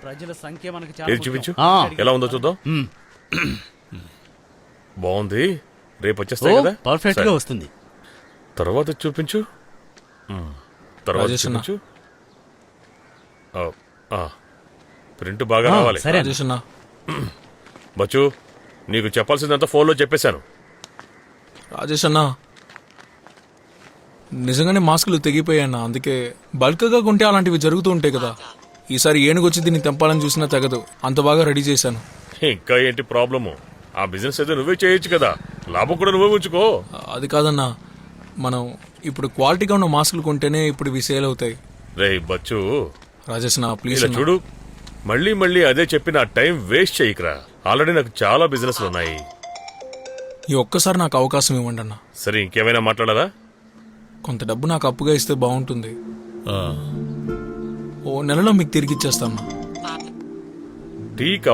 ప్రజల సంఖ్య మనకి ఏది చూపించు, ఎలా ఉందో చూద్దాం. బాగుంది, రేపు వచ్చేస్తాయి కదా. పర్ఫెక్ట్ గా వస్తుంది. తర్వాత చూపించు, తర్వాత చూపించు. ప్రింట్ బాగా రావాలి. సరే బచ్చు, నీకు చెప్పాల్సిందంతా ఫోన్లో చెప్పేశాను. రాజేష్ అన్నా, నిజంగానే మాస్కులు తెగిపోయాయన్నా. అందుకే బల్క్గా కొంటే అలాంటివి జరుగుతూ ఉంటాయి కదా. ఈసారి ఏనుగొచ్చి దీన్ని తెంపాలని చూసినా తెగదు, అంత బాగా రెడీ చేశాను. ఇంకా ఏంటి ప్రాబ్లము? ఆ బిజినెస్ అయితే నువ్వే చేయొచ్చు కదా, లాభం కూడా నువ్వే ఉంచుకో. అది కాదన్నా, మనం ఇప్పుడు క్వాలిటీగా ఉన్న మాస్కులు కొంటేనే ఇప్పుడు ఇవి సేల్ అవుతాయి. రే బచ్చు, రాజేష్ నా ప్లీజ్ చూడు, మళ్ళీ మళ్ళీ అదే చెప్పి నా టైం వేస్ట్ చేయకురా. ఆల్రెడీ నాకు చాలా బిజినెస్లు ఉన్నాయి. ఈ ఒక్కసారి నాకు అవకాశం ఇవ్వండి అన్న. సరే, ఇంకేమైనా మాట్లాడారా? కొంత డబ్బు నాకు అప్పుగా ఇస్తే బాగుంటుంది. ఓ నెలలో మీకు తిరిగి ఇచ్చేస్తాను. టీ